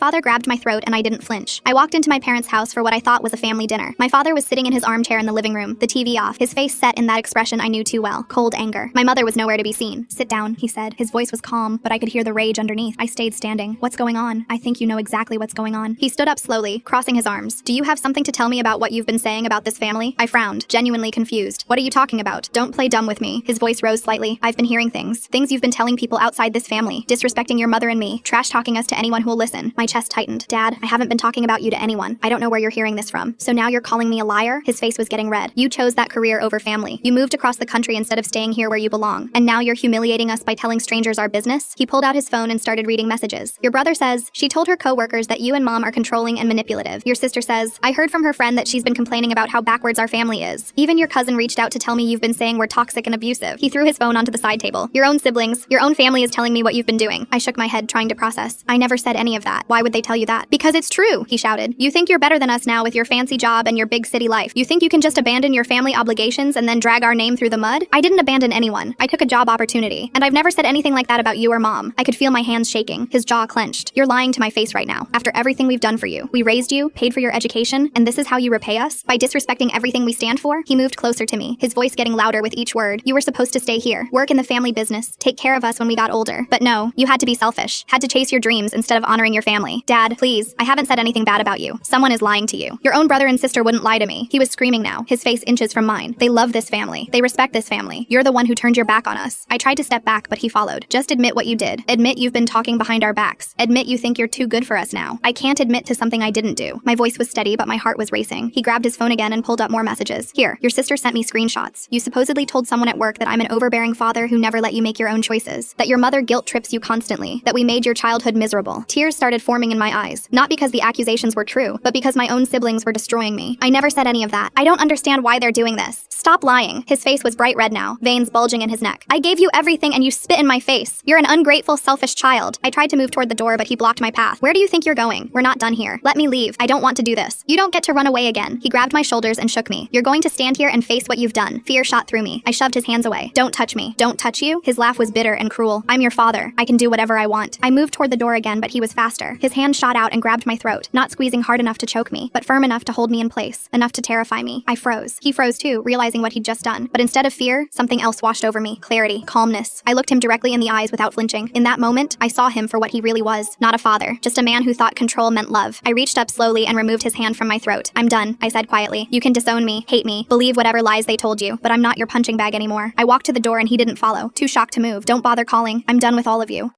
father grabbed my throat and I didn't flinch. I walked into my parents' house for what I thought was a family dinner. My father was sitting in his armchair in the living room, the TV off, his face set in that expression I knew too well, cold anger. My mother was nowhere to be seen. "Sit down," he said. His voice was calm, but I could hear the rage underneath. I stayed standing. "What's going on?" "I think you know exactly what's going on." He stood up slowly, crossing his arms. "Do you have something to tell me about what you've been saying about this family?" I frowned, genuinely confused. "What are you talking about? Don't play dumb with me." His voice rose slightly. "I've been hearing things you've been telling people outside this family, disrespecting your mother and me, trash-talking us to anyone who will listen." My chest tightened. "Dad, I haven't been talking about you to anyone. I don't know where you're hearing this from. So now you're calling me a liar?" His face was getting red. "You chose that career over family. You moved across the country instead of staying here where you belong. And now you're humiliating us by telling strangers our business?" He pulled out his phone and started reading messages. "Your brother says she told her coworkers that you and mom are controlling and manipulative. Your sister says, I heard from her friend that she's been complaining about how backwards our family is. Even your cousin reached out to tell me you've been saying we're toxic and abusive." He threw his phone onto the side table. "Your own siblings, your own family is telling me what you've been doing." I shook my head, trying to process. "I never said any of that. Why would they tell you that?" "Because it's true," he shouted. "You think you're better than us now with your fancy job and your big city life. You think you can just abandon your family obligations and then drag our name through the mud?" "I didn't abandon anyone. I took a job opportunity. And I've never said anything like that about you or mom." I could feel my hands shaking. His jaw clenched. "You're lying to my face right now. After everything we've done for you. We raised you, paid for your education, and this is how you repay us? By disrespecting everything we stand for?" He moved closer to me, his voice getting louder with each word. "You were supposed to stay here, work in the family business, take care of us when we got older. But no, you had to be selfish, had to chase your dreams instead of honoring your family. Dad, please, I haven't said anything bad about you. Someone is lying to you. Your own brother and sister wouldn't lie to me." He was screaming now, his face inches from mine. "They love this family. They respect this family. You're the one who turned your back on us." I tried to step back, but he followed. "Just admit what you did. Admit you've been talking behind our backs. Admit you think you're too good for us now." "I can't admit to something I didn't do." My voice was steady, but my heart was racing. He grabbed his phone again and pulled up more messages. "Here, your sister sent me screenshots. You supposedly told someone at work that I'm an overbearing father who never let you make your own choices. That your mother guilt trips you constantly. That we made your childhood miserable." Tears started forming in my eyes. Not because the accusations were true, but because my own siblings were destroying me. "I never said any of that. I don't understand why they're doing this. Stop lying." His face was bright red now, veins bulging in his neck. "I gave you everything and you spit in my face. You're an ungrateful, selfish child." I tried to move toward the door, but he blocked my path. "Where do you think you're going? We're not done here. Let me leave. I don't want to do this. You don't get to run away again." He grabbed my shoulders and shook me. "You're going to stand here and face what you've done." Fear shot through me. I shoved his hands away. "Don't touch me." "Don't touch you?" His laugh was bitter and cruel. "I'm your father. I can do whatever I want." I moved toward the door again, but he was faster. His hand shot out and grabbed my throat, not squeezing hard enough to choke me, but firm enough to hold me in place, enough to terrify me. I froze. He froze too, realizing what he'd just done. But instead of fear, something else washed over me. Clarity, calmness. I looked him directly in the eyes without flinching. In that moment, I saw him for what he really was. Not a father, just a man who thought control meant love. I reached up slowly and removed his hand from my throat. "I'm done," I said quietly. "You can disown me, hate me, believe whatever lies they told you, but I'm not your punching bag anymore." I walked to the door and he didn't follow, too shocked to move. "Don't bother calling. I'm done with all of you."